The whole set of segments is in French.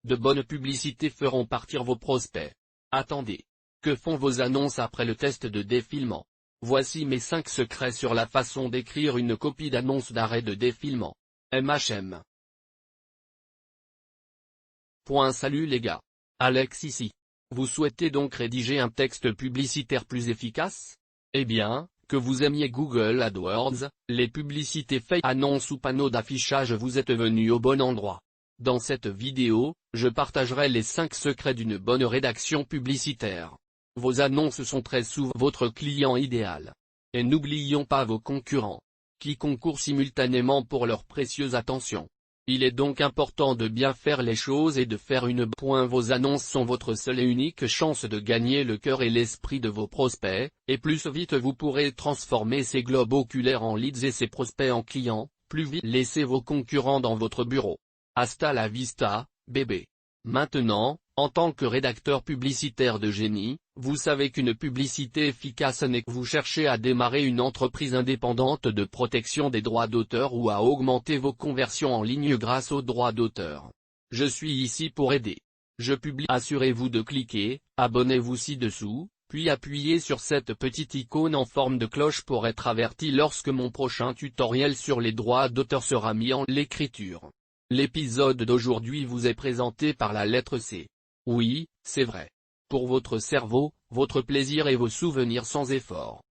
De bonnes publicités feront partir vos prospects. Attendez. Que font vos annonces après le test de défilement? Voici mes 5 secrets sur la façon d'écrire une copie d'annonce d'arrêt de défilement. MHM. Salut les gars. Alex ici. Vous souhaitez donc rédiger un texte publicitaire plus efficace? Eh bien, que vous aimiez Google AdWords, les publicités faites, annonces ou panneaux d'affichage, vous êtes venu au bon endroit. Dans cette vidéo, je partagerai les 5 secrets d'une bonne rédaction publicitaire. Vos annonces sont très souvent votre client idéal. Et n'oublions pas vos concurrents, qui concourent simultanément pour leur précieuse attention. Il est donc important de bien faire les choses et de faire une bonne. Vos annonces sont votre seule et unique chance de gagner le cœur et l'esprit de vos prospects, et plus vite vous pourrez transformer ces globes oculaires en leads et ces prospects en clients, plus vite laissez vos concurrents dans votre bureau. Hasta la vista, bébé. Maintenant, en tant que rédacteur publicitaire de génie, vous savez qu'une publicité efficace n'est que vous cherchez à démarrer une entreprise indépendante de protection des droits d'auteur ou à augmenter vos conversions en ligne grâce aux droits d'auteur. Je suis ici pour aider. Je publie. Assurez-vous de cliquer, abonnez-vous ci-dessous, puis appuyez sur cette petite icône en forme de cloche pour être averti lorsque mon prochain tutoriel sur les droits d'auteur sera mis en l'écriture. L'épisode d'aujourd'hui vous est présenté par la lettre C. Oui, c'est vrai. Pour votre cerveau, votre plaisir et vos souvenirs sans effort.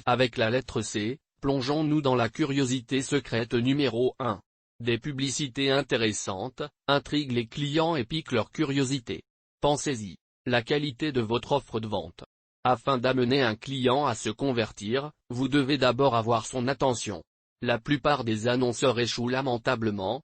Avec la lettre C, plongeons-nous dans la curiosité secrète numéro 1. Des publicités intéressantes, intriguent les clients et piquent leur curiosité. Pensez-y. La qualité de votre offre de vente. Afin d'amener un client à se convertir, vous devez d'abord avoir son attention. La plupart des annonceurs échouent lamentablement,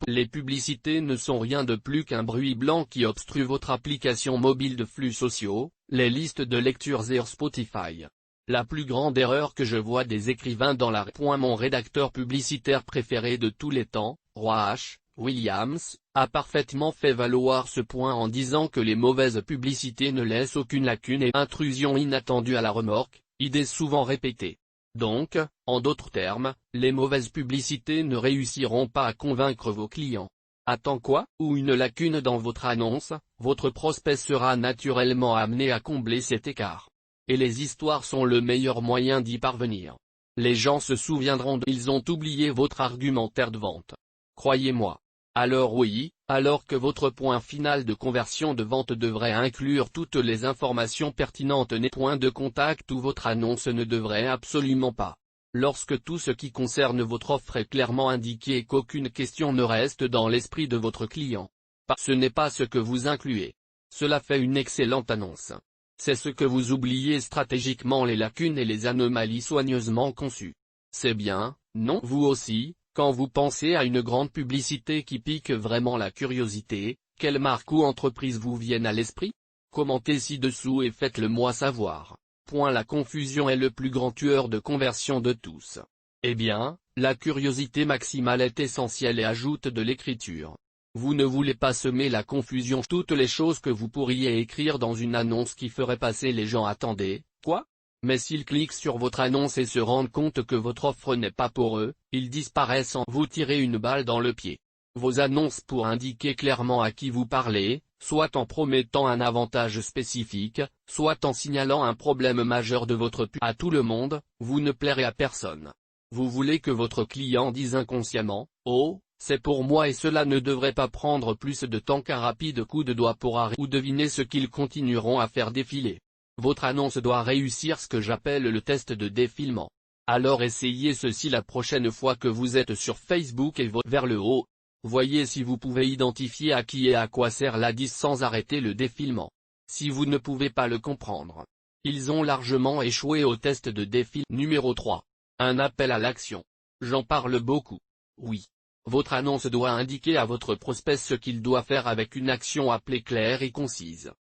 les publicités ne sont rien de plus qu'un bruit blanc qui obstrue votre application mobile de flux sociaux, les listes de lectures et Spotify. La plus grande erreur que je vois des écrivains dans la Mon rédacteur publicitaire préféré de tous les temps, Roy H. Williams, a parfaitement fait valoir ce point en disant que les mauvaises publicités ne laissent aucune lacune et intrusion inattendue à la remorque, idée souvent répétée. Donc, en d'autres termes, les mauvaises publicités ne réussiront pas à convaincre vos clients. Attends quoi? Ou une lacune dans votre annonce, votre prospect sera naturellement amené à combler cet écart. Et les histoires sont le meilleur moyen d'y parvenir. Les gens se souviendront ils ont oublié votre argumentaire de vente. Croyez-moi. Alors oui, alors que votre point final de conversion de vente devrait inclure toutes les informations pertinentes, point de contact où votre annonce ne devrait absolument pas. Lorsque tout ce qui concerne votre offre est clairement indiqué et qu'aucune question ne reste dans l'esprit de votre client. Ce n'est pas ce que vous incluez. Cela fait une excellente annonce. C'est ce que vous oubliez stratégiquement, les lacunes et les anomalies soigneusement conçues. C'est bien, non? Vous aussi, quand vous pensez à une grande publicité qui pique vraiment la curiosité, quelle marque ou entreprise vous viennent à l'esprit? Commentez ci-dessous et faites-le moi savoir. La confusion est le plus grand tueur de conversion de tous. Eh bien, la curiosité maximale est essentielle et ajoute de l'écriture. Vous ne voulez pas semer la confusion. Toutes les choses que vous pourriez écrire dans une annonce qui ferait passer les gens. Attendez, quoi? Mais s'ils cliquent sur votre annonce et se rendent compte que votre offre n'est pas pour eux, ils disparaissent sans vous tirer une balle dans le pied. Vos annonces pour indiquer clairement à qui vous parlez, soit en promettant un avantage spécifique, soit en signalant un problème majeur de votre à tout le monde, vous ne plairez à personne. Vous voulez que votre client dise inconsciemment, oh, c'est pour moi et cela ne devrait pas prendre plus de temps qu'un rapide coup de doigt pour arrêter ou deviner ce qu'ils continueront à faire défiler. Votre annonce doit réussir ce que j'appelle le test de défilement. Alors essayez ceci la prochaine fois que vous êtes sur Facebook et vers le haut. Voyez si vous pouvez identifier à qui et à quoi sert l'indice sans arrêter le défilement. Si vous ne pouvez pas le comprendre, ils ont largement échoué au test de défilement. Numéro 3. Un appel à l'action. J'en parle beaucoup. Oui. Votre annonce doit indiquer à votre prospect ce qu'il doit faire avec une action appelée claire et concise.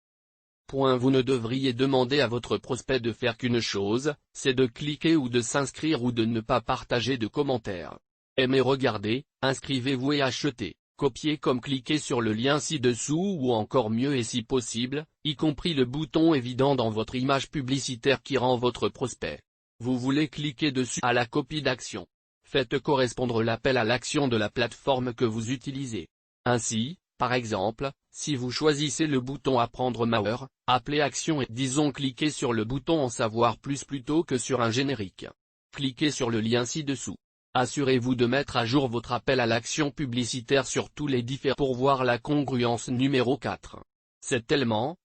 Vous ne devriez demander à votre prospect de faire qu'une chose, c'est de cliquer ou de s'inscrire ou de ne pas partager de commentaires. Aimez, regardez, inscrivez-vous et achetez, copiez comme cliquez sur le lien ci-dessous ou encore mieux et si possible, y compris le bouton évident dans votre image publicitaire qui rend votre prospect. Vous voulez cliquer dessus à la copie d'action. Faites correspondre l'appel à l'action de la plateforme que vous utilisez. Ainsi, Par exemple, si vous choisissez le bouton Apprendre Mauer, appelez Action et disons cliquez sur le bouton En savoir plus plutôt que sur un générique. Cliquez sur le lien ci-dessous. Assurez-vous de mettre à jour votre appel à l'action publicitaire sur tous les différents pour voir la congruence numéro 4. C'est tellement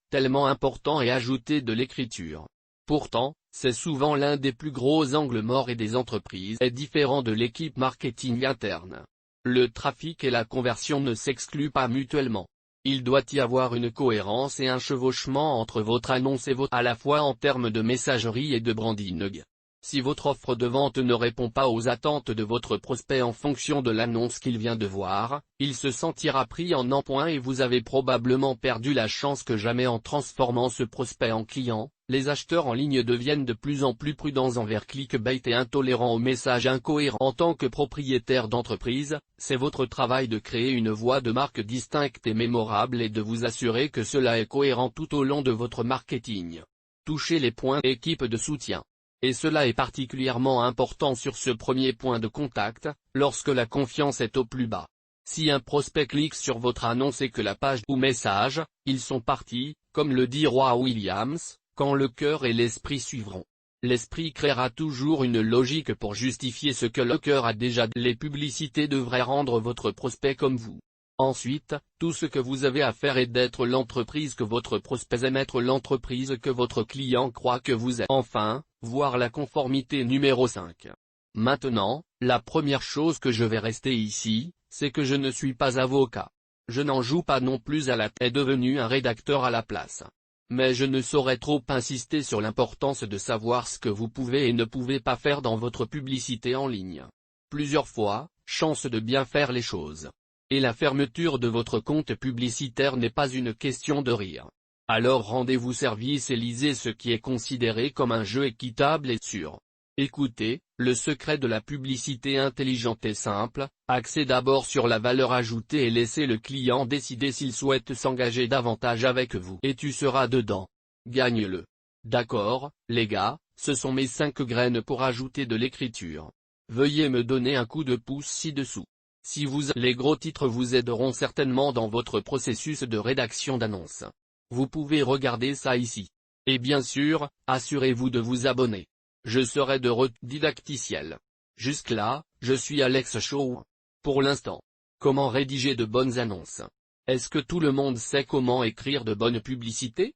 important et ajouter de l'écriture. Pourtant, c'est souvent l'un des plus gros angles morts et des entreprises est différent de l'équipe marketing interne. Le trafic et la conversion ne s'excluent pas mutuellement. Il doit y avoir une cohérence et un chevauchement entre votre annonce et à la fois en termes de messagerie et de branding. Si votre offre de vente ne répond pas aux attentes de votre prospect en fonction de l'annonce qu'il vient de voir, il se sentira pris en empoint et vous avez probablement perdu la chance que jamais en transformant ce prospect en client. Les acheteurs en ligne deviennent de plus en plus prudents envers clickbait et intolérants aux messages incohérents. En tant que propriétaire d'entreprise, c'est votre travail de créer une voix de marque distincte et mémorable et de vous assurer que cela est cohérent tout au long de votre marketing. Touchez les points équipe de soutien. Et cela est particulièrement important sur ce premier point de contact, lorsque la confiance est au plus bas. Si un prospect clique sur votre annonce et que la page ou message, ils sont partis, comme le dit Roy Williams, quand le cœur et l'esprit suivront. L'esprit créera toujours une logique pour justifier ce que le cœur a déjà. Les publicités devraient rendre votre prospect comme vous. Ensuite, tout ce que vous avez à faire est d'être l'entreprise que votre prospect aime être, l'entreprise que votre client croit que vous êtes. Enfin, voir la conformité numéro 5. Maintenant, la première chose que je vais rester ici, c'est que je ne suis pas avocat. Je n'en joue pas non plus à la tête, est devenu un rédacteur à la place. Mais je ne saurais trop insister sur l'importance de savoir ce que vous pouvez et ne pouvez pas faire dans votre publicité en ligne. Plusieurs fois, chance de bien faire les choses. Et la fermeture de votre compte publicitaire n'est pas une question de rire. Alors rendez-vous service et lisez ce qui est considéré comme un jeu équitable et sûr. Écoutez, le secret de la publicité intelligente est simple, axez d'abord sur la valeur ajoutée et laissez le client décider s'il souhaite s'engager davantage avec vous. Et tu seras dedans. Gagne-le. D'accord, les gars, ce sont mes 5 graines pour ajouter de l'écriture. Veuillez me donner un coup de pouce ci-dessous. Si les gros titres vous aideront certainement dans votre processus de rédaction d'annonces. Vous pouvez regarder ça ici. Et bien sûr, assurez-vous de vous abonner. Je serai de retour didacticiel. Jusque-là, je suis Alex Shaw. Pour l'instant. Comment rédiger de bonnes annonces? Est-ce que tout le monde sait comment écrire de bonnes publicités?